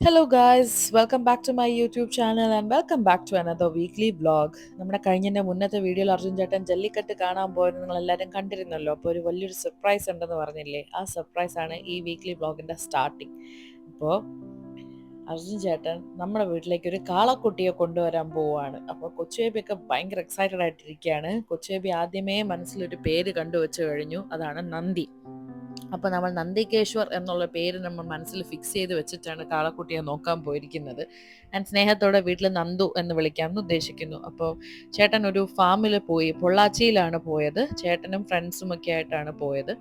Hello guys, welcome back to my YouTube channel and welcome back to another weekly vlog. നമ്മുടെ കഴിഞ്ഞ മുന്നത്തെ വീഡിയോയിൽ അർജുൻ ചേട്ടൻ ജല്ലിക്കെട്ട് കാണാൻ പോയത് നിങ്ങൾ എല്ലാവരും കണ്ടിരുന്നല്ലോ. അപ്പോൾ ഒരു വലിയൊരു സർപ്രൈസ് ഉണ്ടെന്ന് പറഞ്ഞില്ലേ, ആ സർപ്രൈസ് ആണ് ഈ വീക്ക്ലി വ്ളോഗിൻ്റെ സ്റ്റാർട്ടിങ്. അപ്പോൾ അർജുൻ ചേട്ടൻ നമ്മുടെ വീട്ടിലേക്ക് ഒരു കാളക്കുട്ടിയെ കൊണ്ടുവരാൻ പോവുകയാണ്. അപ്പോൾ കൊച്ചുബേബിയൊക്കെ ഭയങ്കര എക്സൈറ്റഡ് ആയിട്ടിരിക്കുകയാണ്. കൊച്ചുബേബി ആദ്യമേ മനസ്സിലൊരു പേര് കണ്ടുവച്ചു കഴിഞ്ഞു, അതാണ് നന്ദി. അപ്പോൾ നമ്മൾ നന്ദികേശ്വർ എന്നുള്ള പേര് നമ്മൾ മനസ്സിൽ ഫിക്സ് ചെയ്ത് വെച്ചിട്ടാണ് കാളക്കുട്ടിയെ നോക്കാൻ പോയിരിക്കുന്നത്. ഞാൻ സ്നേഹത്തോടെ വീട്ടിൽ നന്ദു എന്ന് വിളിക്കാമെന്ന് ഉദ്ദേശിക്കുന്നു. അപ്പോൾ ചേട്ടൻ ഒരു ഫാമിൽ പോയി, പൊള്ളാച്ചിയിലാണ് പോയത്. ചേട്ടനും ഫ്രണ്ട്സും ഒക്കെ ആയിട്ടാണ് പോയത്.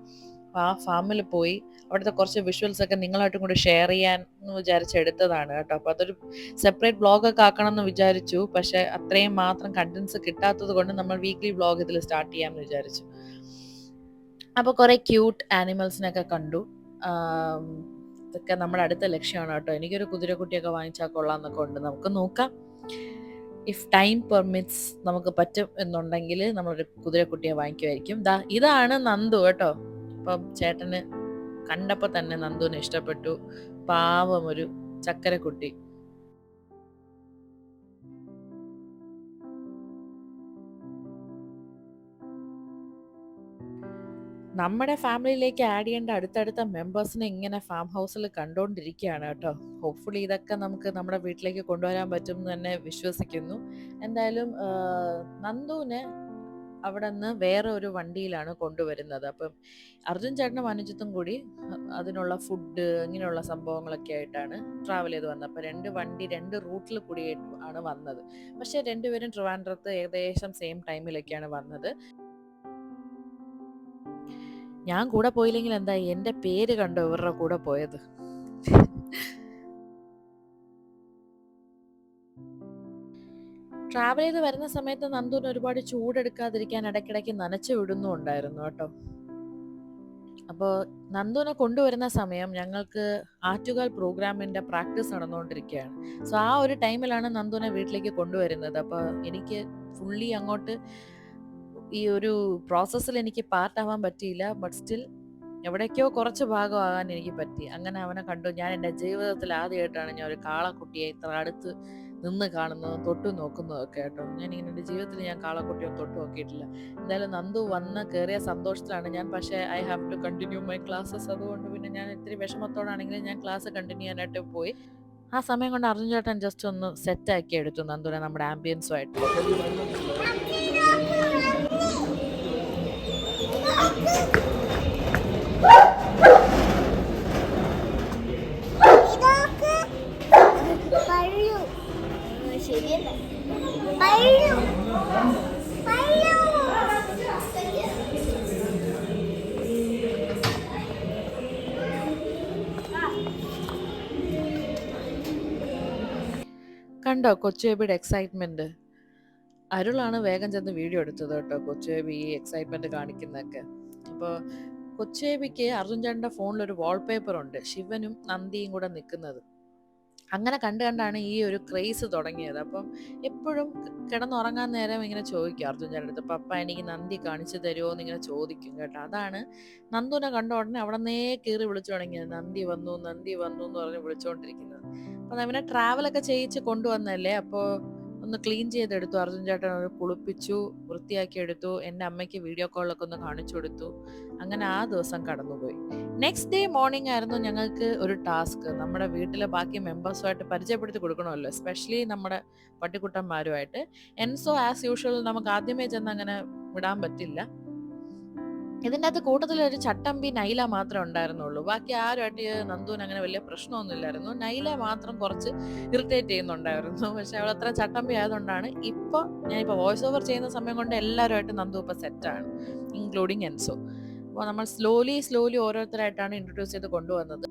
അപ്പോൾ ആ ഫാമിൽ പോയി അവിടുത്തെ കുറച്ച് വിഷ്വൽസ് ഒക്കെ നിങ്ങളായിട്ടും കൂടി ഷെയർ ചെയ്യാൻ എന്ന് വിചാരിച്ചെടുത്തതാണ് കേട്ടോ. അപ്പോൾ അതൊരു സെപ്പറേറ്റ് വ്ളോഗൊക്കെ ആക്കണം എന്ന് വിചാരിച്ചു. പക്ഷേ അത്രയും മാത്രം കണ്ടൻസ് കിട്ടാത്തത് കൊണ്ട് നമ്മൾ വീക്ക്ലി വ്ളോഗ് ഇതിൽ സ്റ്റാർട്ട് ചെയ്യാമെന്ന് വിചാരിച്ചു. അപ്പോൾ കുറേ ക്യൂട്ട് ആനിമൽസിനൊക്കെ കണ്ടു. ഇതൊക്കെ നമ്മുടെ അടുത്ത ലക്ഷ്യമാണ് കേട്ടോ. എനിക്കൊരു കുതിരക്കുട്ടിയൊക്കെ വാങ്ങിച്ചാൽ കൊള്ളാമെന്നൊക്കെ ഉണ്ട്. നമുക്ക് നോക്കാം. ഇഫ് ടൈം പെർമിറ്റ്സ് നമുക്ക് പറ്റും എന്നുണ്ടെങ്കിൽ നമ്മളൊരു കുതിരക്കുട്ടിയെ വാങ്ങിക്കുമായിരിക്കും. ഇതാണ് നന്ദു കേട്ടോ. അപ്പം ചേട്ടന് കണ്ടപ്പോൾ തന്നെ നന്ദുവിനെ ഇഷ്ടപ്പെട്ടു. പാവം ഒരു ചക്കരക്കുട്ടി. നമ്മുടെ ഫാമിലിയിലേക്ക് ആഡ് ചെയ്യേണ്ട അടുത്തടുത്ത മെമ്പേഴ്സിനെ ഇങ്ങനെ ഫാം ഹൗസിൽ കണ്ടുകൊണ്ടിരിക്കുകയാണ് കേട്ടോ. ഹോപ്പ്ഫുള്ളി ഇതൊക്കെ നമുക്ക് നമ്മുടെ വീട്ടിലേക്ക് കൊണ്ടുവരാൻ പറ്റും എന്ന് തന്നെ വിശ്വസിക്കുന്നു. എന്തായാലും നന്ദുവിനെ അവിടെ നിന്ന് വേറെ ഒരു വണ്ടിയിലാണ് കൊണ്ടുവരുന്നത്. അപ്പം അർജുൻ ചേട്ടനും അനുജിത്തും കൂടി അതിനുള്ള ഫുഡ് ഇങ്ങനെയുള്ള സംഭവങ്ങളൊക്കെ ആയിട്ടാണ് ട്രാവൽ ചെയ്ത് വന്നത്. അപ്പോൾ രണ്ട് റൂട്ടിൽ കൂടി ആണ് വന്നത്. പക്ഷേ രണ്ടുപേരും ട്രിവാൻഡ്രത്ത് ഏകദേശം സെയിം ടൈമിലൊക്കെയാണ് വന്നത്. ഞാൻ കൂടെ പോയില്ലെങ്കിൽ എന്താ, എൻ്റെ പേര് കണ്ടോ ഇവരുടെ കൂടെ പോയത്. ട്രാവൽ ചെയ്ത് വരുന്ന സമയത്ത് നന്ദുവിന് ഒരുപാട് ചൂടെടുക്കാതിരിക്കാൻ ഇടയ്ക്കിടയ്ക്ക് നനച്ചു വിടുന്നുണ്ടായിരുന്നു കേട്ടോ. അപ്പോൾ നന്ദുവിനെ കൊണ്ടുവരുന്ന സമയം ഞങ്ങൾക്ക് ആറ്റുകാൽ പ്രോഗ്രാമിൻ്റെ പ്രാക്ടീസ് നടന്നുകൊണ്ടിരിക്കുകയാണ്. സോ ആ ഒരു ടൈമിലാണ് നന്ദുവിനെ വീട്ടിലേക്ക് കൊണ്ടുവരുന്നത്. അപ്പോൾ എനിക്ക് ഫുള്ളി അങ്ങോട്ട് ഈ ഒരു പ്രോസസ്സിൽ എനിക്ക് പാർട്ടാവാൻ പറ്റിയില്ല. ബട്ട് സ്റ്റിൽ എവിടേക്കോ കുറച്ച് ഭാഗമാകാൻ എനിക്ക് പറ്റി. അങ്ങനെ അവനെ കണ്ടു. ഞാൻ എൻ്റെ ജീവിതത്തിൽ ആദ്യമായിട്ടാണ് ഞാൻ ഒരു കാളക്കുട്ടിയെ ഇത്ര അടുത്ത് നിന്ന് കാണുന്നതും തൊട്ടു നോക്കുന്നതൊക്കെ കേട്ടോ. ഞാനിങ്ങനെ എൻ്റെ ജീവിതത്തിൽ ഞാൻ കാളക്കുട്ടിയെ തൊട്ട് നോക്കിയിട്ടില്ല. എന്തായാലും നന്ദു വന്ന് കയറിയ സന്തോഷത്തിലാണ് ഞാൻ. പക്ഷേ I have to continue my classes. അതുകൊണ്ട് പിന്നെ ഞാൻ ഇത്തിരി വിഷമത്തോടാണെങ്കിലും ഞാൻ ക്ലാസ് കണ്ടിന്യൂ ചെയ്യാനായിട്ട് പോയി. ആ സമയം കൊണ്ട് അർജുൻ ചേട്ടൻ ജസ്റ്റ് ഒന്ന് സെറ്റാക്കി എടുത്തു നന്ദുവിനെ നമ്മുടെ ആംബിയൻസുമായിട്ട്. കണ്ടോ കൊച്ചുബേബിയുടെ എക്സൈറ്റ്മെന്റ്? അരുളാണ് വേഗം ചെന്ന് വീഡിയോ എടുത്തത് കേട്ടോ, കൊച്ചുബേബി ഈ എക്സൈറ്റ്മെന്റ് കാണിക്കുന്നതൊക്കെ. അപ്പോൾ കൊച്ചുബേബിക്ക് അർജുൻ ചേട്ടൻ്റെ ഫോണിലൊരു വാൾപേപ്പർ ഉണ്ട്, ശിവനും നന്ദിയും കൂടെ നിൽക്കുന്നത്. അങ്ങനെ കണ്ടാണ് ഈ ഒരു ക്രേസ് തുടങ്ങിയത്. അപ്പം എപ്പോഴും കിടന്നുറങ്ങാൻ നേരം ഇങ്ങനെ ചോദിക്കും അർജുൻ ചേട്ടൻ്റെ അടുത്ത്, പപ്പ എനിക്ക് നന്ദി കാണിച്ചു തരുമോ എന്ന് ഇങ്ങനെ ചോദിക്കും കേട്ടോ. അതാണ് നന്ദുവിനെ കണ്ട ഉടനെ അവിടെ നിന്നേ കയറി വിളിച്ചു തുടങ്ങിയത്. നന്ദി വന്നു എന്ന് പറഞ്ഞ് വിളിച്ചുകൊണ്ടിരിക്കുന്നത്. അപ്പം അവനെ ട്രാവലൊക്കെ ചെയ്യിച്ച് കൊണ്ടുവന്നല്ലേ, അപ്പോൾ ഒന്ന് ക്ലീൻ ചെയ്തെടുത്തു. അർജുൻ ചേട്ടൻ കുളിപ്പിച്ചു, വൃത്തിയാക്കി എടുത്തു. എൻ്റെ അമ്മയ്ക്ക് വീഡിയോ കോളിലൊക്കെ ഒന്ന് കാണിച്ചു കൊടുത്തു. അങ്ങനെ ആ ദിവസം കടന്നുപോയി. നെക്സ്റ്റ് ഡേ മോർണിംഗ് ആയിരുന്നു ഞങ്ങൾക്ക് ഒരു ടാസ്ക്. നമ്മുടെ വീട്ടിലെ ബാക്കി മെമ്പേഴ്സുമായിട്ട് പരിചയപ്പെടുത്തി കൊടുക്കണമല്ലോ, എസ്പെഷ്യലി നമ്മുടെ പട്ടിക്കുട്ടന്മാരുമായിട്ട്. എൻസോ ആസ് യൂഷ്വൽ നമുക്ക് ആദ്യമേ ചെന്ന് അങ്ങനെ വിടാൻ പറ്റില്ല. ഇതിൻ്റെ അകത്ത് കൂട്ടത്തിൽ ഒരു ചട്ടമ്പി നൈല മാത്രമേ ഉണ്ടായിരുന്നുള്ളൂ. ബാക്കി ആരുമായിട്ട് നന്ദുവിന് അങ്ങനെ വലിയ പ്രശ്നമൊന്നുമില്ലായിരുന്നു. നൈല മാത്രം കുറച്ച് ഇറിറ്റേറ്റ് ചെയ്യുന്നുണ്ടായിരുന്നു. പക്ഷെ അവൾ അത്ര ചട്ടമ്പി ആയതുകൊണ്ടാണ് ഞാനിപ്പോൾ വോയിസ് ഓവർ ചെയ്യുന്ന സമയം കൊണ്ട് എല്ലാവരുമായിട്ട് നന്ദു ഇപ്പോൾ സെറ്റാണ്, ഇൻക്ലൂഡിങ് എൻസോ. അപ്പോൾ നമ്മൾ സ്ലോലി ഓരോരുത്തരായിട്ടാണ് ഇൻട്രൊഡ്യൂസ് ചെയ്ത് കൊണ്ടുവന്നത്.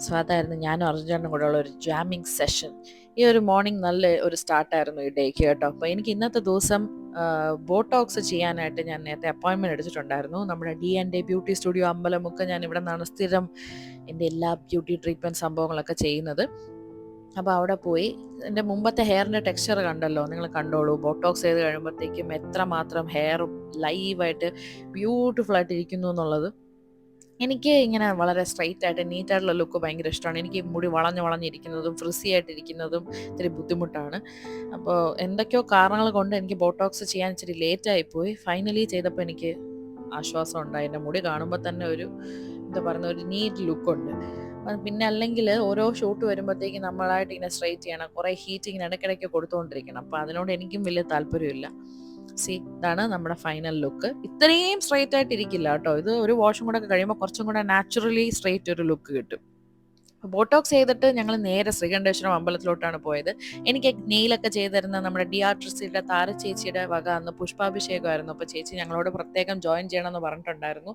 സോ അതായിരുന്നു ഞാനും അർജുനും കൂടെ ഉള്ള ഒരു ജാമിങ് സെഷൻ. ഈ ഒരു മോർണിംഗ് നല്ല ഒരു സ്റ്റാർട്ടായിരുന്നു ഈ ഡേക്ക് കേട്ടോ. അപ്പോൾ എനിക്ക് ഇന്നത്തെ ദിവസം ബോട്ടോക്സ് ചെയ്യാനായിട്ട് ഞാൻ നേരത്തെ അപ്പോയിൻമെൻറ്റ് എടുത്തിട്ടുണ്ടായിരുന്നു. നമ്മുടെ D&A ബ്യൂട്ടി സ്റ്റുഡിയോ അമ്പലമുക്ക്. ഞാൻ ഇവിടെ നിന്നാണ് സ്ഥിരം എൻ്റെ എല്ലാ ബ്യൂട്ടി ട്രീറ്റ്മെൻറ്റ് സംഭവങ്ങളൊക്കെ ചെയ്യുന്നത്. അപ്പോൾ അവിടെ പോയി എൻ്റെ മുമ്പത്തെ ഹെയറിൻ്റെ ടെക്സ്ചർ കണ്ടല്ലോ, നിങ്ങൾ കണ്ടോളൂ. ബോട്ടോക്സ് ചെയ്ത് കഴിയുമ്പോഴത്തേക്കും എത്രമാത്രം ഹെയർ ലൈവായിട്ട് ബ്യൂട്ടിഫുൾ ആയിട്ട് ഇരിക്കുന്നു എന്നുള്ളത്. എനിക്ക് ഇങ്ങനെ വളരെ സ്ട്രൈറ്റ് ആയിട്ട് നീറ്റായിട്ടുള്ള ലുക്ക് ഭയങ്കര ഇഷ്ടമാണ്. എനിക്ക് മുടി വളഞ്ഞിരിക്കുന്നതും ഫ്രിസി ആയിട്ടിരിക്കുന്നതും ഇത്തിരി ബുദ്ധിമുട്ടാണ്. അപ്പോൾ എന്തൊക്കെയോ കാരണങ്ങൾ കൊണ്ട് എനിക്ക് ബോട്ടോക്സ് ചെയ്യാൻ ഇച്ചിരി ലേറ്റായിപ്പോയി. ഫൈനലി ചെയ്തപ്പോൾ എനിക്ക് ആശ്വാസം ഉണ്ടായി. എൻ്റെ മുടി കാണുമ്പോൾ തന്നെ ഒരു എന്താ പറയുന്ന ഒരു നീറ്റ് ലുക്കുണ്ട്. പിന്നെ അല്ലെങ്കിൽ ഓരോ ഷൂട്ട് വരുമ്പോഴത്തേക്കും നമ്മളായിട്ട് ഇങ്ങനെ സ്ട്രൈറ്റ് ചെയ്യണം, കുറേ ഹീറ്റ് ഇങ്ങനെ ഇടയ്ക്കിടയ്ക്ക് കൊടുത്തുകൊണ്ടിരിക്കണം. അപ്പോൾ അതിനോട് എനിക്കും വലിയ താല്പര്യമില്ല. ഇതാണ് നമ്മുടെ ഫൈനൽ ലുക്ക്. ഇത്രയും സ്ട്രൈറ്റ് ആയിട്ട് ഇരിക്കില്ല കേട്ടോ. ഇത് ഒരു വാഷും കൂടെ ഒക്കെ കഴിയുമ്പോൾ കുറച്ചും കൂടെ നാച്ചുറലി സ്ട്രൈറ്റ് ഒരു ലുക്ക് കിട്ടും. ബോട്ടോക്സ് ചെയ്തിട്ട് ഞങ്ങൾ നേരെ ശ്രീകണ്ഠേശ്വരം അമ്പലത്തിലോട്ടാണ് പോയത്. എനിക്ക് നെയിലൊക്കെ ചെയ്ത് തരുന്ന നമ്മുടെ DRTCയുടെ താര ചേച്ചിയുടെ വക അന്ന് പുഷ്പാഭിഷേകമായിരുന്നു. അപ്പോൾ ചേച്ചി ഞങ്ങളോട് പ്രത്യേകം ജോയിൻ ചെയ്യണമെന്ന് പറഞ്ഞിട്ടുണ്ടായിരുന്നു.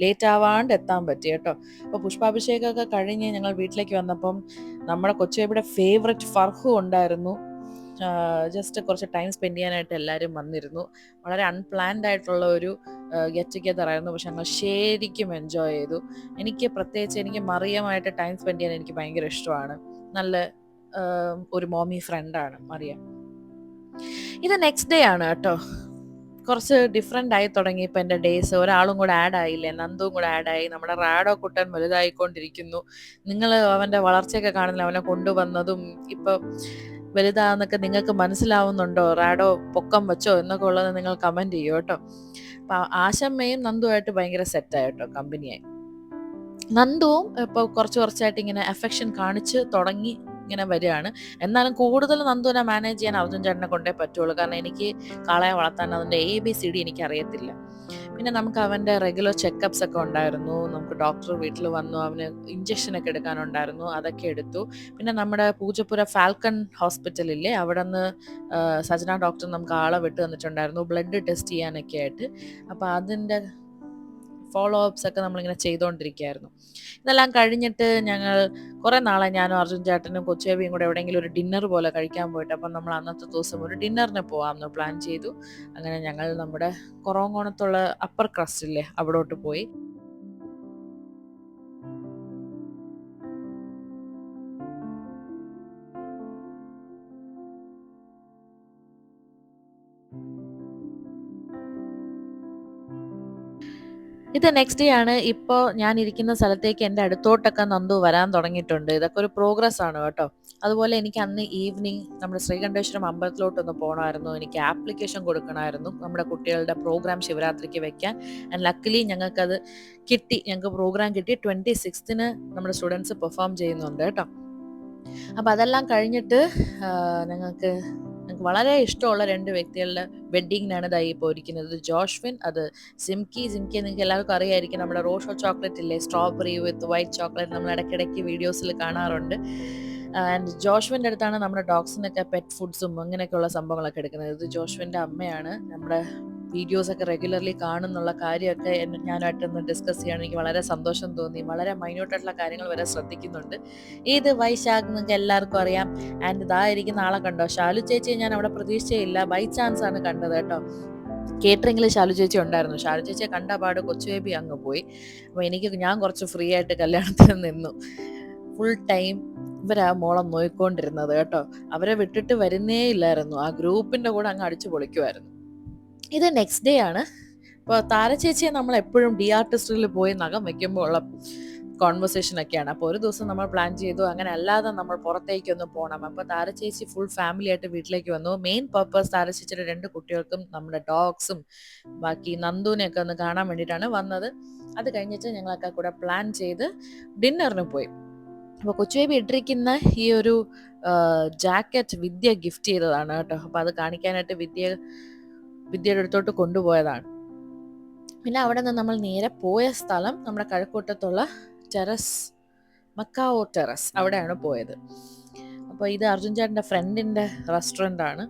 ലേറ്റ് ആവാണ്ട് എത്താൻ പറ്റി കേട്ടോ. അപ്പോൾ പുഷ്പാഭിഷേകമൊക്കെ കഴിഞ്ഞ് ഞങ്ങൾ വീട്ടിലേക്ക് വന്നപ്പം നമ്മുടെ കൊച്ചുബേബിയുടെ ഫേവററ്റ് ഫർഹു ഉണ്ടായിരുന്നു. ജസ്റ്റ് കുറച്ച് ടൈം സ്പെൻഡ് ചെയ്യാനായിട്ട് എല്ലാവരും വന്നിരുന്നു. വളരെ അൺപ്ലാൻഡ് ആയിട്ടുള്ള ഒരു ഗെറ്റ് ടുഗെദർ ആയിരുന്നു. പക്ഷെ ഞങ്ങൾ ശരിക്കും എൻജോയ് ചെയ്തു. എനിക്ക് മറിയമായിട്ട് ടൈം സ്പെൻഡ് ചെയ്യാൻ എനിക്ക് ഭയങ്കര ഇഷ്ടമാണ്. നല്ല ഒരു മോമി ഫ്രണ്ടാണ് മറിയ. ഇത് നെക്സ്റ്റ് ഡേ ആണ് കേട്ടോ. കുറച്ച് ഡിഫറെൻ്റ് ആയി തുടങ്ങി ഇപ്പം എൻ്റെ ഡേയ്സ്. ഒരാളും കൂടെ ആഡ് ആയില്ലേ, നന്ദുവും കൂടെ ആഡായി. നമ്മുടെ റാഡോ കുട്ടൻ വലുതായിക്കൊണ്ടിരിക്കുന്നു. നിങ്ങൾ അവൻ്റെ വളർച്ചയൊക്കെ കാണുന്നില്ല, അവനെ കൊണ്ടുവന്നതും ഇപ്പം വലുതാന്നൊക്കെ നിങ്ങൾക്ക് മനസ്സിലാവുന്നുണ്ടോ? റാഡോ പൊക്കം വെച്ചോ എന്നൊക്കെ ഉള്ളത് നിങ്ങൾ കമൻറ്റ് ചെയ്യൂ കേട്ടോ. അപ്പം ആശമ്മയും നന്ദുവായിട്ട് ഭയങ്കര സെറ്റായി കേട്ടോ, കമ്പനിയായി. നന്ദുവും ഇപ്പോൾ കുറച്ചായിട്ട് ഇങ്ങനെ അഫെക്ഷൻ കാണിച്ച് തുടങ്ങി ഇങ്ങനെ വരികയാണ്. എന്നാലും കൂടുതൽ നന്ദുവിനെ മാനേജ് ചെയ്യാൻ അർജുൻ ചേട്ടനെ കൊണ്ടേ പറ്റുള്ളൂ. കാരണം എനിക്ക് കാളയെ വളർത്താൻ അതിൻ്റെ ABCD എനിക്ക് അറിയത്തില്ല. പിന്നെ നമുക്ക് അവൻ്റെ റെഗുലർ ചെക്കപ്സ് ഒക്കെ ഉണ്ടായിരുന്നു. നമുക്ക് ഡോക്ടർ വീട്ടിൽ വന്നു, അവന് ഇഞ്ചക്ഷനൊക്കെ എടുക്കാനുണ്ടായിരുന്നു, അതൊക്കെ എടുത്തു. പിന്നെ നമ്മുടെ പൂജപ്പുര ഫാൽക്കൺ ഹോസ്പിറ്റലില്ലേ, അവിടെ നിന്ന് സജന ഡോക്ടർ നമുക്ക് ആളെ വിട്ട് തന്നിട്ടുണ്ടായിരുന്നു ബ്ലഡ് ടെസ്റ്റ് ചെയ്യാനൊക്കെ ആയിട്ട്. അപ്പോൾ അതിൻ്റെ ഫോളോ അപ്സ് ഒക്കെ നമ്മളിങ്ങനെ ചെയ്തുകൊണ്ടിരിക്കുകയായിരുന്നു. ഇതെല്ലാം കഴിഞ്ഞിട്ട് ഞങ്ങൾ കുറേ നാളെ ഞാനും അർജുൻ ചേട്ടനും കൊച്ചുബേബിയും കൂടെ എവിടെയെങ്കിലും ഒരു ഡിന്നർ പോലെ കഴിക്കാൻ പോയിട്ട്, അപ്പം നമ്മൾ അന്നത്തെ ദിവസം ഒരു ഡിന്നറിന് പോകാമെന്ന് പ്ലാൻ ചെയ്തു. അങ്ങനെ ഞങ്ങൾ നമ്മുടെ കുറവങ്കോണത്തുള്ള അപ്പർ ക്രസ്റ്റ് ഇല്ലേ, അവിടോട്ട് പോയി. ഇത് നെക്സ്റ്റ് ഡേ ആണ്. ഇപ്പോൾ ഞാൻ ഇരിക്കുന്ന സ്ഥലത്തേക്ക് എൻ്റെ അടുത്തോട്ടൊക്കെ നന്ദു വരാൻ തുടങ്ങിയിട്ടുണ്ട്. ഇതൊക്കെ ഒരു പ്രോഗ്രസ് ആണ് കേട്ടോ. അതുപോലെ എനിക്ക് അന്ന് ഈവനിങ് നമ്മുടെ ശ്രീകണ്ഠേശ്വരം അമ്പലത്തിലോട്ടൊന്ന് പോകണമായിരുന്നു. എനിക്ക് ആപ്ലിക്കേഷൻ കൊടുക്കണമായിരുന്നു നമ്മുടെ കുട്ടികളുടെ പ്രോഗ്രാം ശിവരാത്രിക്ക് വെക്കാൻ. ആൻഡ് ലക്കിലി ഞങ്ങൾക്ക് പ്രോഗ്രാം കിട്ടി. 26th നമ്മുടെ സ്റ്റുഡൻസ് പെർഫോം ചെയ്യുന്നുണ്ട് കേട്ടോ. അപ്പോൾ അതെല്ലാം കഴിഞ്ഞിട്ട് ഞങ്ങൾക്ക് വളരെ ഇഷ്ടമുള്ള 2 വ്യക്തികളുടെ വെഡ്ഡിങ്ങിനാണ് ഇതായി പോയിരിക്കുന്നത്. ജോഷ്വിൻ, അത് സിംകി നിങ്ങൾക്ക് എല്ലാവർക്കും അറിയായിരിക്കും. നമ്മുടെ റോഷോ ചോക്ലേറ്റ് ഇല്ലേ, സ്ട്രോബെറി വിത്ത് വൈറ്റ് ചോക്ലേറ്റ്, നമ്മൾ ഇടയ്ക്കിടയ്ക്ക് വീഡിയോസിൽ കാണാറുണ്ട്. ആൻഡ് ജോഷ്വിൻ്റെ അടുത്താണ് നമ്മുടെ ഡോഗ്സിനൊക്കെ പെറ്റ് ഫുഡ്സും അങ്ങനെയൊക്കെയുള്ള സംഭവങ്ങളൊക്കെ എടുക്കുന്നത്. ഇത് ജോഷ്വിൻ്റെ അമ്മയാണ്. നമ്മുടെ വീഡിയോസൊക്കെ റെഗുലർലി കാണുന്നുള്ള കാര്യമൊക്കെ ഞാനായിട്ടൊന്ന് ഡിസ്കസ് ചെയ്യാൻ എനിക്ക് വളരെ സന്തോഷം തോന്നി. വളരെ മൈന്യൂട്ടായിട്ടുള്ള കാര്യങ്ങൾ വരെ ശ്രദ്ധിക്കുന്നുണ്ട്. ഇത് വൈശാഖ് നിങ്ങൾക്ക് എല്ലാവർക്കും അറിയാം. ആൻഡ് ഇതായിരിക്കുന്ന ആളെ കണ്ടോ, ശാലു ചേച്ചിയെ ഞാൻ അവിടെ പ്രതീക്ഷിച്ചേയില്ല, ബൈ ചാൻസ് ആണ് കണ്ടത് കേട്ടോ. കേറ്ററിംഗിൽ ശാലു ചേച്ചി ഉണ്ടായിരുന്നു. ശാലു ചേച്ചിയെ കണ്ട പാട് കൊച്ചുബേബി അങ്ങ് പോയി. അപ്പോൾ ഞാൻ കുറച്ച് ഫ്രീ ആയിട്ട് കല്യാണത്തിന് നിന്നു. ഫുൾ ടൈം ഇവരാ മോളം നോയിക്കൊണ്ടിരുന്നത് കേട്ടോ. അവരെ വിട്ടിട്ട് വരുന്നേ ഇല്ലായിരുന്നു. ആ ഗ്രൂപ്പിൻ്റെ കൂടെ അങ്ങ് അടിച്ചു പൊളിക്കുമായിരുന്നു. ഇത് നെക്സ്റ്റ് ഡേ ആണ്. ഇപ്പോൾ താരചേച്ചിയെ നമ്മൾ എപ്പോഴും DRTCയിൽ പോയി നഖം വെക്കുമ്പോൾ ഉള്ള കോൺവെർസേഷനൊക്കെയാണ്. അപ്പോൾ ഒരു ദിവസം നമ്മൾ പ്ലാൻ ചെയ്തു, അങ്ങനെ അല്ലാതെ നമ്മൾ പുറത്തേക്കൊന്ന് പോകണം. അപ്പോൾ താരചേച്ചി ഫുൾ ഫാമിലി ആയിട്ട് വീട്ടിലേക്ക് വന്നു. മെയിൻ പർപ്പസ് താരചേച്ചിയുടെ 2 കുട്ടികൾക്കും നമ്മുടെ ഡോഗ്സും ബാക്കി നന്ദുവിനെയൊക്കെ ഒന്ന് കാണാൻ വേണ്ടിയിട്ടാണ് വന്നത്. അത് കഴിഞ്ഞിട്ട് ഞങ്ങളൊക്കെ കൂടെ പ്ലാൻ ചെയ്ത് ഡിന്നറിന് പോയി. അപ്പോൾ കൊച്ചുബേബി ഇട്ടിരിക്കുന്ന ഈ ഒരു ജാക്കറ്റ് വിദ്യ ഗിഫ്റ്റ് ചെയ്തതാണ് കേട്ടോ. അപ്പോൾ അത് കാണിക്കാനായിട്ട് വിദ്യയുടെ അടുത്തോട്ട് കൊണ്ടുപോയതാണ്. പിന്നെ അവിടെ നിന്ന് നമ്മൾ നേരെ പോയ സ്ഥലം നമ്മുടെ കഴക്കൂട്ടത്തുള്ള മക്കാവോ ടെറസ്, അവിടെയാണ് പോയത്. അപ്പോൾ ഇത് അർജുൻ ചേട്ടൻ്റെ ഫ്രണ്ടിൻ്റെ റെസ്റ്റോറൻ്റ് ആണ്.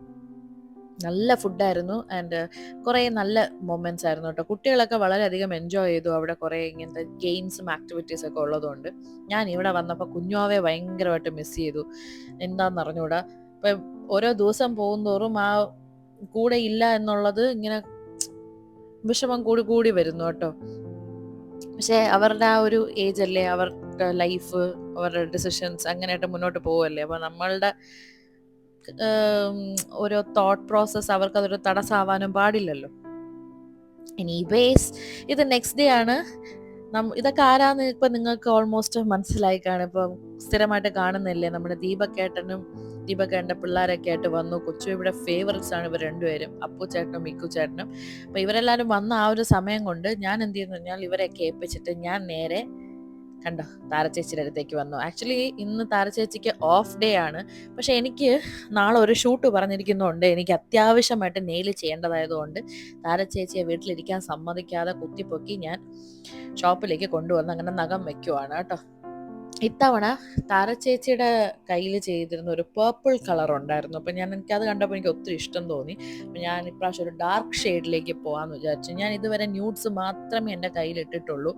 നല്ല ഫുഡായിരുന്നു ആൻഡ് കുറേ നല്ല മൊമെന്റ്സ് ആയിരുന്നു കേട്ടോ. കുട്ടികളൊക്കെ വളരെയധികം എൻജോയ് ചെയ്തു. അവിടെ കുറേ ഇങ്ങനത്തെ ഗെയിംസും ആക്ടിവിറ്റീസ് ഒക്കെ ഉള്ളതുകൊണ്ട് ഞാൻ ഇവിടെ വന്നപ്പോൾ കുഞ്ഞുവാവെ ഭയങ്കരമായിട്ട് മിസ് ചെയ്തു. എന്താണെന്ന് അറിഞ്ഞൂടാ. ഇപ്പം ഓരോ ദിവസം പോകുന്തോറും ആ കൂടെ ഇല്ല എന്നുള്ളത് ഇങ്ങനെ വിഷമം കൂടി കൂടി വരുന്നു കേട്ടോ. പക്ഷേ അവരുടെ ആ ഒരു ഏജ് അല്ലേ, അവരുടെ ലൈഫ്, അവരുടെ ഡിസിഷൻസ് അങ്ങനെയായിട്ട് മുന്നോട്ട് പോവല്ലേ. അപ്പോൾ നമ്മളുടെ ഓരോ തോട്ട് പ്രോസസ്സ് അവർക്കതൊരു തടസ്സമാവാനും പാടില്ലല്ലോ. എനിവേസ് ഇത് നെക്സ്റ്റ് ഡേ ആണ്. ഇതൊക്കെ ആരാന്ന് ഇപ്പം നിങ്ങൾക്ക് ഓൾമോസ്റ്റ് മനസ്സിലായി കാണും. ഇപ്പം സ്ഥിരമായിട്ട് കാണുന്നില്ലേ, നമ്മുടെ ദീപക്കേട്ടൻ്റെ പിള്ളേരൊക്കെ ആയിട്ട് വന്നു. കൊച്ചു ഇവിടെ ഫേവറേറ്റ്സ് ആണ് ഇവർ രണ്ടുപേരും, അപ്പു ചേട്ടനും മിക്കു ചേട്ടനും. അപ്പം ഇവരെല്ലാവരും വന്ന ആ ഒരു സമയം കൊണ്ട് ഞാൻ എന്ത് ചെയ്യുന്നു പറഞ്ഞാൽ ഇവരെയൊക്കെ ഏൽപ്പിച്ചിട്ട് ഞാൻ നേരെ കണ്ടോ താരച്ചേച്ചിയുടെ അടുത്തേക്ക് വന്നു. ആക്ച്വലി ഇന്ന് താരച്ചേച്ചിക്ക് ഓഫ് ഡേ ആണ്. പക്ഷെ എനിക്ക് നാളെ ഒരു ഷൂട്ട് പറഞ്ഞിരിക്കുന്നതുകൊണ്ട് എനിക്ക് അത്യാവശ്യമായിട്ട് നെയിൽ ചെയ്യേണ്ടതായതുകൊണ്ട് താരച്ചേച്ചിയെ വീട്ടിലിരിക്കാൻ സമ്മതിക്കാതെ കുത്തിപ്പൊക്കി ഞാൻ ഷോപ്പിലേക്ക് കൊണ്ടുവന്ന് അങ്ങനെ നഖം വെക്കുവാണ് കേട്ടോ. ഇത്തവണ താരച്ചേച്ചിയുടെ കയ്യിൽ ചെയ്തിരുന്ന ഒരു പേർപ്പിൾ കളർ ഉണ്ടായിരുന്നു. അപ്പം എനിക്കത് കണ്ടപ്പോൾ എനിക്ക് ഒത്തിരി ഇഷ്ടം തോന്നി. അപ്പം ഞാൻ ഇപ്രാവശ്യം ഒരു ഡാർക്ക് ഷെയ്ഡിലേക്ക് പോകാമെന്ന് വിചാരിച്ചു. ഞാൻ ഇതുവരെ ന്യൂഡ്സ് മാത്രമേ എൻ്റെ കയ്യിൽ ഇട്ടിട്ടുള്ളൂ.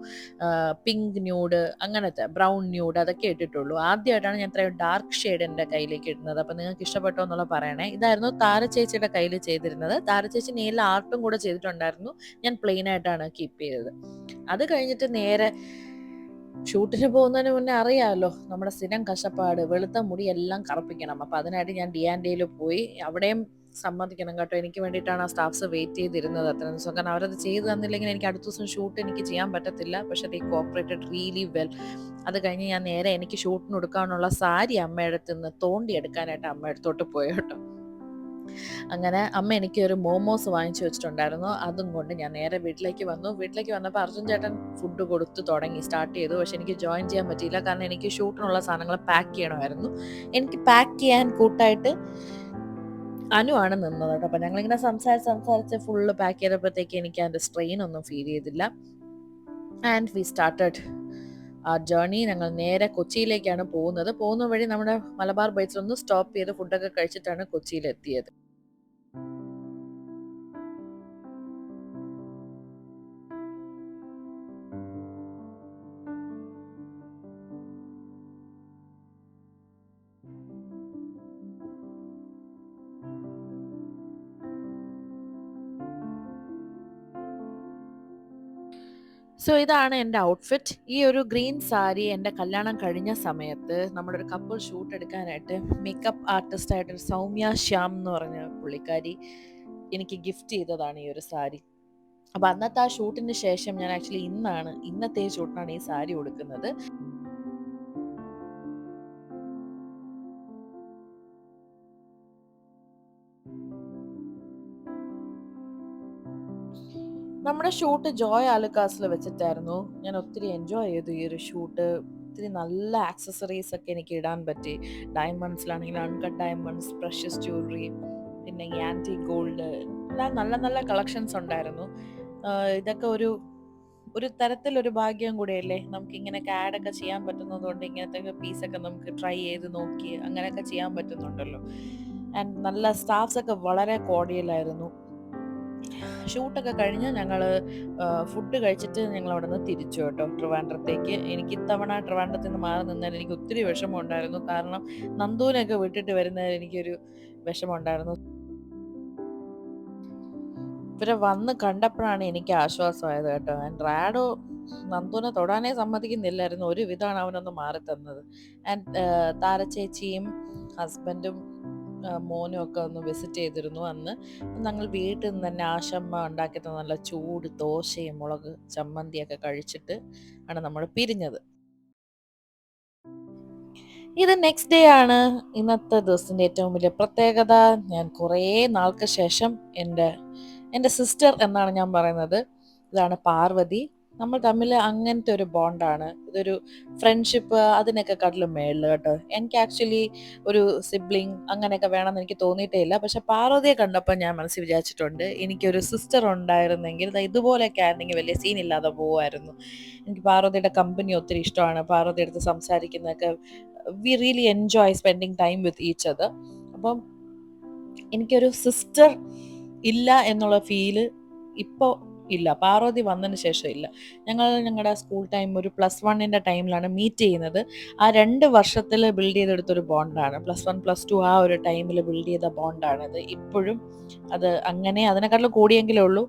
പിങ്ക് ന്യൂഡ്, അങ്ങനത്തെ ബ്രൗൺ ന്യൂഡ് അതൊക്കെ ഇട്ടിട്ടുള്ളൂ. ആദ്യമായിട്ടാണ് ഞാൻ ഇത്രയും ഡാർക്ക് ഷെയ്ഡ് എൻ്റെ കയ്യിലേക്ക് ഇടുന്നത്. അപ്പം നിങ്ങൾക്ക് ഇഷ്ടപ്പെട്ടോ എന്നുള്ള പറയണേ. ഇതായിരുന്നു താരച്ചേച്ചിയുടെ കയ്യിൽ ചെയ്തിരുന്നത്. താരച്ചേച്ചി നെയിൽ ആർട്ടും കൂടെ ചെയ്തിട്ടുണ്ടായിരുന്നു. ഞാൻ പ്ലെയിൻ ആയിട്ടാണ് കീപ്പ് ചെയ്തത്. അത് കഴിഞ്ഞിട്ട് നേരെ ഷൂട്ടിന് പോകുന്നതിന് മുന്നേ അറിയാമല്ലോ നമ്മുടെ സ്ഥിരം കഷ്ടപ്പാട്, വെളുത്ത മുടി എല്ലാം കറുപ്പിക്കണം. അപ്പം അതിനായിട്ട് ഞാൻ ഡിയാൻഡേയിൽ പോയി. അവിടെയും സമ്മതിക്കണം കേട്ടോ, എനിക്ക് വേണ്ടിയിട്ടാണ് ആ സ്റ്റാഫ്സ് വെയിറ്റ് ചെയ്തിരുന്നത് അത്രയും ദിവസം. കാരണം അവരത് ചെയ്തു തന്നില്ലെങ്കിൽ എനിക്ക് അടുത്ത ദിവസം ഷൂട്ട് എനിക്ക് ചെയ്യാൻ പറ്റത്തില്ല. പക്ഷെ ദേ കോപ്പറേറ്റഡ് റിയലി വെൽ. അത് കഴിഞ്ഞ് ഞാൻ നേരെ എനിക്ക് ഷൂട്ടിന് എടുക്കാനുള്ള സാരി അമ്മയുടെ അടുത്ത് നിന്ന് തോണ്ടി എടുക്കാനായിട്ട് അമ്മ അടുത്തോട്ട് പോയി കേട്ടോ. അങ്ങനെ അമ്മ എനിക്ക് ഒരു മോമോസ് വാങ്ങിച്ചു വെച്ചിട്ടുണ്ടായിരുന്നു. അതും കൊണ്ട് ഞാൻ നേരെ വീട്ടിലേക്ക് വന്നു. വീട്ടിലേക്ക് വന്നപ്പോൾ അർജുൻ ചേട്ടൻ ഫുഡ് കൊടുത്തു തുടങ്ങി, സ്റ്റാർട്ട് ചെയ്തു. പക്ഷെ എനിക്ക് ജോയിൻ ചെയ്യാൻ പറ്റിയില്ല. കാരണം എനിക്ക് ഷൂട്ടിനുള്ള സാധനങ്ങൾ പാക്ക് ചെയ്യണമായിരുന്നു. എനിക്ക് പാക്ക് ചെയ്യാൻ കൂട്ടായിട്ട് അനു ആണ് നിന്നത് കേട്ടോ. അപ്പം ഞങ്ങളിങ്ങനെ സംസാരിച്ച് ഫുള്ള് പാക്ക് ചെയ്തപ്പോഴത്തേക്ക് എനിക്ക് അതിൻ്റെ സ്ട്രെയിൻ ഒന്നും ഫീൽ ചെയ്തില്ല. ആൻഡ് വി സ്റ്റാർട്ടഡ് ആ ജേർണി. ഞങ്ങൾ നേരെ കൊച്ചിയിലേക്കാണ് പോകുന്നത്. പോകുന്ന വഴി നമ്മുടെ മലബാർ ബൈറ്റ്സിൽ ഒന്ന് സ്റ്റോപ്പ് ചെയ്ത് ഫുഡൊക്കെ കഴിച്ചിട്ടാണ് കൊച്ചിയിലെത്തിയത്. സോ ഇതാണ് എൻ്റെ ഔട്ട്ഫിറ്റ്. ഈ ഒരു ഗ്രീൻ സാരി എൻ്റെ കല്യാണം കഴിഞ്ഞ സമയത്ത് നമ്മുടെ ഒരു കപ്പിൾ ഷൂട്ട് എടുക്കാനായിട്ട് മേക്കപ്പ് ആർട്ടിസ്റ്റ് സൗമ്യ ശ്യാം എന്ന് പറഞ്ഞ പുള്ളിക്കാരി എനിക്ക് ഗിഫ്റ്റ് ചെയ്തതാണ് ഈ ഒരു സാരി. അപ്പം അന്നത്തെ ആ ഷൂട്ടിന് ശേഷം ഞാൻ ആക്ച്വലി ഇന്നത്തെ ഷൂട്ടിനാണ് ഈ സാരി ഉടുക്കുന്നത്. നമ്മുടെ ഷൂട്ട് ജോയ് ആലുക്കാസിൽ വെച്ചിട്ടായിരുന്നു. ഞാൻ ഒത്തിരി എൻജോയ് ചെയ്തു ഈ ഒരു ഷൂട്ട്. ഒത്തിരി നല്ല ആക്സസറീസ് ഒക്കെ എനിക്ക് ഇടാൻ പറ്റി. ഡയമണ്ട്സിലാണെങ്കിൽ അൺകട്ട് ഡയമണ്ട്സ്, പ്രഷ്യസ് ജ്വല്ലറി, പിന്നെ ഈ ആൻറ്റി ഗോൾഡ്, എല്ലാം നല്ല നല്ല കളക്ഷൻസ് ഉണ്ടായിരുന്നു. ഇതൊക്കെ ഒരു ഒരു തരത്തിലൊരു ഭാഗ്യം കൂടെയല്ലേ, നമുക്ക് ഇങ്ങനെയൊക്കെ ആഡൊക്കെ ചെയ്യാൻ പറ്റുന്നത് കൊണ്ട് ഇങ്ങനത്തെ പീസൊക്കെ നമുക്ക് ട്രൈ ചെയ്ത് നോക്കി അങ്ങനെയൊക്കെ ചെയ്യാൻ പറ്റുന്നുണ്ടല്ലോ. ആൻഡ് നല്ല സ്റ്റാഫ്സ് ഒക്കെ വളരെ കോർഡിയലായിരുന്നു. ഷൂട്ടൊക്കെ കഴിഞ്ഞ് ഞങ്ങൾ ഫുഡ് കഴിച്ചിട്ട് ഞങ്ങൾ അവിടെ നിന്ന് തിരിച്ചു കേട്ടോ ട്രിവാൻഡ്രത്തേക്ക്. എനിക്ക് ഇത്തവണ ട്രിവാൻഡ്രത്തിൽ നിന്ന് മാറി നിന്നതിൽ എനിക്ക് ഒത്തിരി വിഷമമുണ്ടായിരുന്നു. കാരണം നന്ദുവിനൊക്കെ വിട്ടിട്ട് വരുന്നതിൽ എനിക്കൊരു വിഷമമുണ്ടായിരുന്നു. ഇവരെ വന്ന് കണ്ടപ്പോഴാണ് എനിക്ക് ആശ്വാസമായത് കേട്ടോ. ആൻഡ് റാഡോ നന്ദുവിനെ തൊടാനേ സമ്മതിക്കുന്നില്ലായിരുന്നു. ഒരു വിധമാണ് അവനൊന്ന് മാറി തന്നത്. ആൻഡ് താരച്ചേച്ചിയും ഹസ്ബൻഡും മോനും ഒക്കെ ഒന്ന് വിസിറ്റ് ചെയ്തിരുന്നു അന്ന്. ഞങ്ങൾ വീട്ടിൽ നിന്ന് തന്നെ ആശമ്മ ഉണ്ടാക്കി തന്ന നല്ല ചൂട് ദോശയും മുളക് ചമ്മന്തിയൊക്കെ കഴിച്ചിട്ട് ആണ് നമ്മൾ പിരിഞ്ഞത്. ഇത് നെക്സ്റ്റ് ഡേ ആണ്. ഇന്നത്തെ ദിവസത്തിൻ്റെ ഏറ്റവും വലിയ പ്രത്യേകത, ഞാൻ കുറേ നാൾക്ക് ശേഷം എൻ്റെ സിസ്റ്റർ എന്നാണ് ഞാൻ പറയുന്നത്. ഇതാണ് പാർവതി. നമ്മൾ തമ്മിൽ അങ്ങനത്തെ ഒരു ബോണ്ടാണ്. ഇതൊരു ഫ്രണ്ട്ഷിപ്പ് അതിനൊക്കെ കാട്ടിലും മേളിൽ കേട്ടോ. എനിക്ക് ആക്ച്വലി ഒരു സിബ്ലിങ് അങ്ങനെയൊക്കെ വേണമെന്ന് എനിക്ക് തോന്നിയിട്ടേ ഇല്ല. പക്ഷെ പാർവതിയെ കണ്ടപ്പോൾ ഞാൻ മനസ്സിൽ വിചാരിച്ചിട്ടുണ്ട്, എനിക്കൊരു സിസ്റ്റർ ഉണ്ടായിരുന്നെങ്കിൽ ഇതുപോലെയൊക്കെ ആയിരുന്നെങ്കിൽ വലിയ സീൻ ഇല്ലാതെ പോകുമായിരുന്നു. എനിക്ക് പാർവതിയുടെ കമ്പനി ഒത്തിരി ഇഷ്ടമാണ്. പാർവതി അടുത്ത് സംസാരിക്കുന്നതൊക്കെ we really enjoy spending time with each other. അപ്പം എനിക്കൊരു സിസ്റ്റർ ഇല്ല എന്നുള്ള ഫീല് ഇപ്പോൾ ഇല്ല. പാർവതി വന്നതിന് ശേഷം ഇല്ല. ഞങ്ങളുടെ സ്കൂൾ ടൈം ഒരു +1 ടൈമിലാണ് മീറ്റ് ചെയ്യുന്നത്. ആ 2 വർഷത്തിൽ ബിൽഡ് ചെയ്തെടുത്തൊരു ബോണ്ടാണ്. +1 +2 ആ ഒരു ടൈമിൽ ബിൽഡ് ചെയ്ത ബോണ്ടാണത്. ഇപ്പോഴും അത് അങ്ങനെ അതിനെക്കാട്ടിലും കൂടിയെങ്കിലേ ഉള്ളൂ.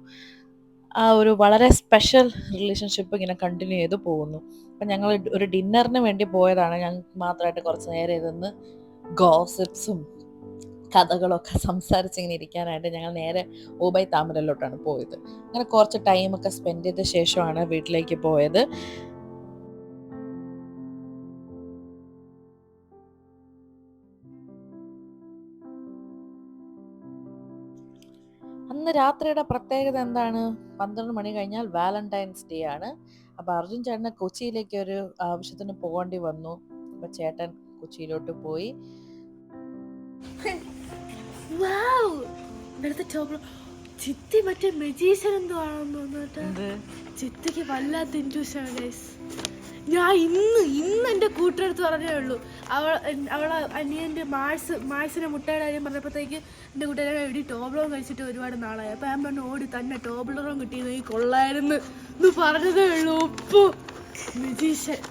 ആ ഒരു വളരെ സ്പെഷ്യൽ റിലേഷൻഷിപ്പ് ഇങ്ങനെ കണ്ടിന്യൂ ചെയ്ത് പോകുന്നു. അപ്പം ഞങ്ങൾ ഒരു ഡിന്നറിന് വേണ്ടി പോയതാണ്. ഞങ്ങൾക്ക് മാത്രമായിട്ട് കുറച്ച് നേരം ഇരുന്ന് ഗോസിപ്സും കഥകളൊക്കെ സംസാരിച്ചിങ്ങനെ ഇരിക്കാനായിട്ട് ഞങ്ങൾ നേരെ ഊബൈ താമരയിലോട്ടാണ് പോയത്. അങ്ങനെ കുറച്ച് ടൈമൊക്കെ സ്പെൻഡ് ചെയ്ത ശേഷമാണ് വീട്ടിലേക്ക് പോയത്. അന്ന് രാത്രിയുടെ പ്രത്യേകത എന്താണ്? 12 മണി കഴിഞ്ഞാൽ വാലന്റൈൻസ് ഡേ ആണ്. അപ്പോൾ അർജുൻ ചേട്ടന് കൊച്ചിയിലേക്ക് ഒരു ആവശ്യത്തിന് പോകേണ്ടി വന്നു. അപ്പോൾ ചേട്ടൻ കൊച്ചിയിലോട്ട് പോയി. ചിത്തി മറ്റേ മെജീഷ്യൻ എന്തോ ആണെന്ന് തോന്നുന്നു. ചിത്തിക്ക് വല്ലാത്ത ഇൻട്യൂഷൻ. ഞാൻ ഇന്ന് എൻ്റെ കൂട്ടുകാരത്ത് പറഞ്ഞേ ഉള്ളൂ. അവളെ അനിയൻ്റെ മാഴ്സിനെ മുട്ടയുടെ കാര്യം പറഞ്ഞപ്പോഴത്തേക്ക് എൻ്റെ കൂട്ടുകാരെ എടി ടോബ്ലറും കഴിച്ചിട്ട് ഒരുപാട് നാളായി. അപ്പം ഞാൻ പറഞ്ഞു ഓടി തന്നെ ടോബ്ലറും കിട്ടിയത് കൊള്ളായിരുന്നു എന്ന് പറഞ്ഞതേ ഉള്ളൂ. ഉപ്പു മെജീഷ്യൻ.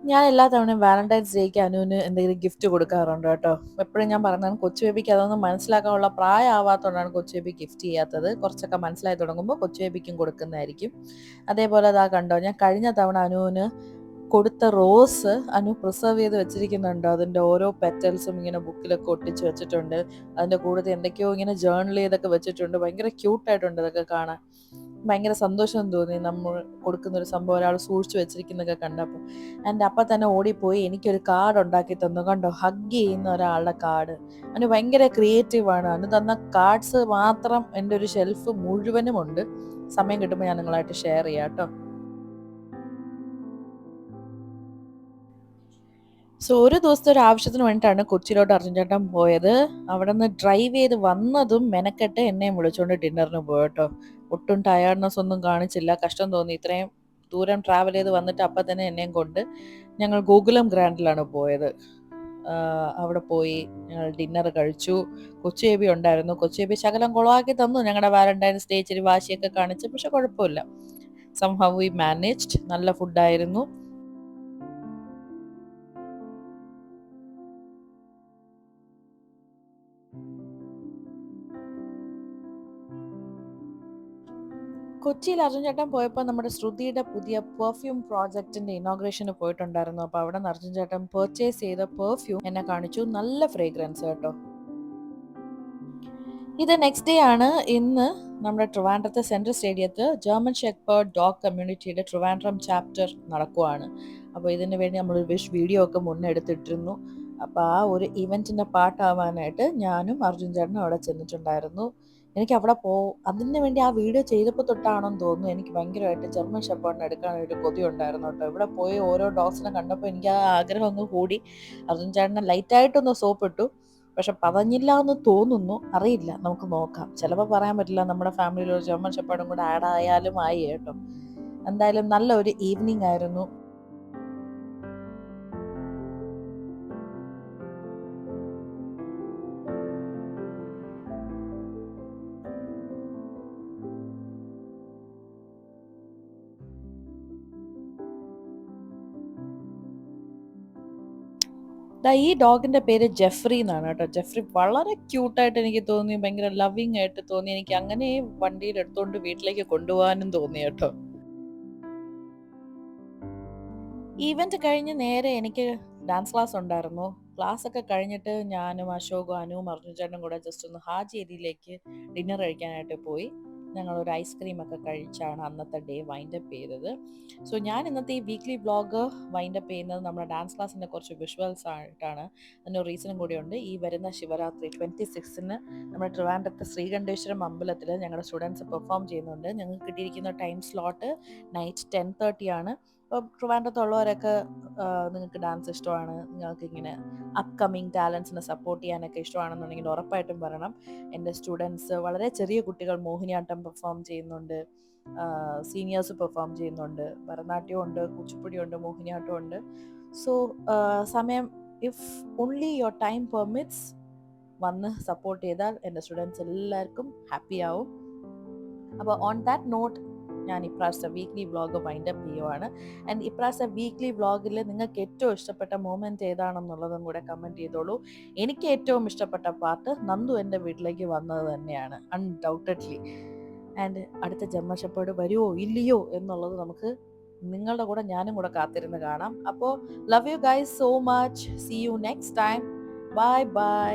ഞാൻ എല്ലാ തവണയും വാലന്റൈൻസ് ഡേക്ക് അനുവിന് എന്തെങ്കിലും ഗിഫ്റ്റ് കൊടുക്കാറുണ്ട് കേട്ടോ. എപ്പോഴും ഞാൻ പറഞ്ഞാൽ കൊച്ചു ബേബിക്ക് അതൊന്നും മനസ്സിലാക്കാനുള്ള പ്രായമാവാത്തതുകൊണ്ടാണ് കൊച്ചു ബേബി ഗിഫ്റ്റ് ചെയ്യാത്തത്. കുറച്ചൊക്കെ മനസ്സിലായി തുടങ്ങുമ്പോൾ കൊച്ചു ബേബിക്കും കൊടുക്കുന്നതായിരിക്കും. അതേപോലെ അതാ കണ്ടോ, ഞാൻ കഴിഞ്ഞ തവണ അനുവിന് കൊടുത്ത റോസ് അനു പ്രിസർവ് ചെയ്ത് വെച്ചിരിക്കുന്നുണ്ട്. അതിൻ്റെ ഓരോ പെറ്റൽസും ഇങ്ങനെ ബുക്കിലൊക്കെ ഒട്ടിച്ച് വെച്ചിട്ടുണ്ട്. അതിൻ്റെ കൂടെ എന്തൊക്കെയോ ഇങ്ങനെ ജേർണൽ ചെയ്തൊക്കെ വെച്ചിട്ടുണ്ട്. ഭയങ്കര ക്യൂട്ടായിട്ടുണ്ട് ഇതൊക്കെ കാണാൻ. ഭയങ്കര സന്തോഷം തോന്നി നമ്മൾ കൊടുക്കുന്നൊരു സംഭവം ഒരാൾ സൂക്ഷിച്ചു വെച്ചിരിക്കുന്നതൊക്കെ കണ്ടപ്പോൾ. എൻ്റെ അപ്പം തന്നെ ഓടിപ്പോയി എനിക്കൊരു കാർഡ് ഉണ്ടാക്കി തന്നു. കണ്ടോ, ഹഗ് ചെയ്യുന്ന ഒരാളുടെ കാർഡ്. അനു ഭയങ്കര ക്രിയേറ്റീവാണ്. അനു തന്ന കാർഡ്സ് മാത്രം എൻ്റെ ഒരു ഷെൽഫ് മുഴുവനും ഉണ്ട്. സമയം കിട്ടുമ്പോൾ ഞാൻ നിങ്ങളായിട്ട് ഷെയർ ചെയ്യാം കേട്ടോ. സോ ഒരു ദിവസത്തെ ഒരു ആവശ്യത്തിന് വേണ്ടിയിട്ടാണ് കൊച്ചിയിലോട്ട് അർജുൻ ചേട്ടൻ പോയത്. അവിടെ നിന്ന് ഡ്രൈവ് ചെയ്ത് വന്നതും മെനക്കെട്ട് എന്നെയും വിളിച്ചുകൊണ്ട് ഡിന്നറിന് പോയി കേട്ടോ. ഒട്ടും ടയർഡ്നെസ് ഒന്നും കാണിച്ചില്ല. കഷ്ടം തോന്നി. ഇത്രയും ദൂരം ട്രാവൽ ചെയ്ത് വന്നിട്ട് അപ്പം തന്നെ എന്നെയും കൊണ്ട് ഞങ്ങൾ ഗോകുലം ഗ്രാൻഡിലാണ് പോയത്. അവിടെ പോയി ഞങ്ങൾ ഡിന്നർ കഴിച്ചു. കൊച്ചു ബേബി ഉണ്ടായിരുന്നു. കൊച്ചു ബേബി ശകലം കുളമാക്കി തന്നു. ഞങ്ങളുടെ വാലന്റൈൻസ് ഡേ ഇച്ചിരി വാശിയൊക്കെ കാണിച്ചു. പക്ഷെ കുഴപ്പമില്ല. Somehow we managed. നല്ല ഫുഡായിരുന്നു. കൊച്ചിയിൽ അർജുൻ ചേട്ടൻ പോയപ്പോൾ നമ്മുടെ ശ്രുതിയുടെ പുതിയ പെർഫ്യൂം പ്രോജക്റ്റിന്റെ ഇനോഗ്രേഷന് പോയിട്ടുണ്ടായിരുന്നു. അപ്പോൾ അവിടെ നിന്ന് അർജുൻ ചേട്ടൻ പർച്ചേസ് ചെയ്ത പെർഫ്യൂം എന്നെ കാണിച്ചു. നല്ല ഫ്രേഗ്രൻസ് കേട്ടോ. ഇത് നെക്സ്റ്റ് ഡേ ആണ്. ഇന്ന് നമ്മുടെ ട്രിവാൻഡ്രത്തെ സെൻട്രൽ സ്റ്റേഡിയത്ത് ജർമ്മൻ ഷെപ്പേർഡ് ഡോഗ് കമ്മ്യൂണിറ്റിയുടെ ട്രിവാൻഡ്രം ചാപ്റ്റർ നടക്കുവാണ്. അപ്പോൾ ഇതിന് വേണ്ടി നമ്മളൊരു വീഡിയോ ഒക്കെ മുന്നേ എടുത്തിട്ടിരുന്നു. അപ്പോൾ ആ ഒരു ഇവൻറ്റിൻ്റെ പാട്ടാവാനായിട്ട് ഞാനും അർജുൻ ചേട്ടനും അവിടെ ചെന്നിട്ടുണ്ടായിരുന്നു. എനിക്ക് അവിടെ അതിന് വേണ്ടി ആ വീഡിയോ ചെയ്തപ്പോൾ തൊട്ടാണെന്ന് തോന്നുന്നു എനിക്ക് ഭയങ്കരമായിട്ട് ജർമ്മൻ ഷെപ്പേർഡിനെ എടുക്കാനായിട്ട് കൊതി ഉണ്ടായിരുന്നു കേട്ടോ. ഇവിടെ പോയി ഓരോ ഡോഗ്സിനെ കണ്ടപ്പോൾ എനിക്ക് ആ ആഗ്രഹം ഒന്ന് കൂടി. അർജുൻ ചേട്ടനെ ലൈറ്റായിട്ടൊന്ന് സോപ്പിട്ടു. പക്ഷെ പതഞ്ഞില്ല എന്ന് തോന്നുന്നു. അറിയില്ല, നമുക്ക് നോക്കാം. ചിലപ്പോൾ പറയാൻ പറ്റില്ല. നമ്മുടെ ഫാമിലിയിൽ ഒരു ജർമ്മൻ ഷെപ്പേർഡും കൂടെ ആഡ് ആയാലും ആയി കേട്ടോ. എന്തായാലും നല്ല ഒരു ഈവനിങ് ആയിരുന്നു. ഈ ഡോഗിന്റെ പേര് ജെഫ്രി എന്നാണ് കേട്ടോ. ജെഫ്രി വളരെ ക്യൂട്ടായിട്ട് എനിക്ക് തോന്നി. ഭയങ്കര ലവിങ് ആയിട്ട് തോന്നി. എനിക്ക് അങ്ങനെ വണ്ടിയിൽ എടുത്തുകൊണ്ട് വീട്ടിലേക്ക് കൊണ്ടുപോകാനും തോന്നി കേട്ടോ. ഈവന്റ് കഴിഞ്ഞ് നേരെ എനിക്ക് ഡാൻസ് ക്ലാസ് ഉണ്ടായിരുന്നു. ക്ലാസ് ഒക്കെ കഴിഞ്ഞിട്ട് ഞാനും അശോകും അനുവും അർജുൻ ചേട്ടനും കൂടെ ജസ്റ്റ് ഒന്ന് ഹാജ് ഏരിയയിലേക്ക് ഡിന്നർ കഴിക്കാനായിട്ട് പോയി. ഞങ്ങളൊരു ഐസ്ക്രീം ഒക്കെ കഴിച്ചാണ് അന്നത്തെ ഡേ വൈൻഡപ്പ് ചെയ്തത്. സോ ഞാൻ ഇന്നത്തെ ഈ വീക്ക്ലി വ്ളോഗ് വൈൻഡപ്പ് ചെയ്യുന്നത് നമ്മുടെ ഡാൻസ് ക്ലാസ്സിൻ്റെ കുറച്ച് വിഷ്വൽസ് ആയിട്ടാണ്. അതിനൊരു റീസണും കൂടിയുണ്ട്. ഈ വരുന്ന ശിവരാത്രി 26-ന് നമ്മുടെ ട്രിവാൻഡ്രത്തെ ശ്രീകണ്ഠേശ്വരം അമ്പലത്തിൽ ഞങ്ങളുടെ സ്റ്റുഡൻസ് പെർഫോം ചെയ്യുന്നുണ്ട്. ഞങ്ങൾക്ക് കിട്ടിയിരിക്കുന്ന ടൈം സ്ലോട്ട് നൈറ്റ് 10:30 ആണ്. അപ്പോൾ ട്രിവാൻഡ്രത്തുള്ളവരൊക്കെ നിങ്ങൾക്ക് ഡാൻസ് ഇഷ്ടമാണ്, നിങ്ങൾക്ക് ഇങ്ങനെ അപ്കമ്മിങ് ടാലൻസിനെ സപ്പോർട്ട് ചെയ്യാനൊക്കെ ഇഷ്ടമാണെന്നുണ്ടെങ്കിൽ ഉറപ്പായിട്ടും വരണം. എൻ്റെ സ്റ്റുഡൻസ് വളരെ ചെറിയ കുട്ടികൾ മോഹിനിയാട്ടം പെർഫോം ചെയ്യുന്നുണ്ട്, സീനിയേഴ്സ് പെർഫോം ചെയ്യുന്നുണ്ട്, ഭരതനാട്യം ഉണ്ട്, കുച്ചിപ്പുടി ഉണ്ട്, മോഹിനിയാട്ടം ഉണ്ട്. സോ സമയം if only your time permits വന്ന് സപ്പോർട്ട് ചെയ്താൽ എൻ്റെ സ്റ്റുഡൻസ് എല്ലാവർക്കും ഹാപ്പി ആവും. അപ്പോൾ ഓൺ ദാറ്റ് നോട്ട് ഞാൻ ഇപ്രാവശ്യത്തെ വീക്ക്ലി വ്ളോഗ് വൈൻഡപ്പ് ചെയ്യുവാണ്. ആൻഡ് ഇപ്രാവശ്യത്തെ വീക്ക്ലി വ്ളോഗിൽ നിങ്ങൾക്ക് ഏറ്റവും ഇഷ്ടപ്പെട്ട മൊമെൻറ്റ് ഏതാണെന്നുള്ളതും കൂടെ കമൻറ്റ് ചെയ്തോളൂ. എനിക്ക് ഏറ്റവും ഇഷ്ടപ്പെട്ട പാർട്ട് നന്ദു എൻ്റെ വീട്ടിലേക്ക് വന്നത് തന്നെയാണ്, അൺഡൗട്ടഡ്ലി. ആൻഡ് അടുത്ത ജർമ്മൻ ഷെപ്പേർഡ് വരുമോ ഇല്ലയോ എന്നുള്ളത് നമുക്ക് നിങ്ങളുടെ കൂടെ ഞാനും കൂടെ കാത്തിരുന്ന് കാണാം. അപ്പോൾ love you guys so much. See you next time. Bye by.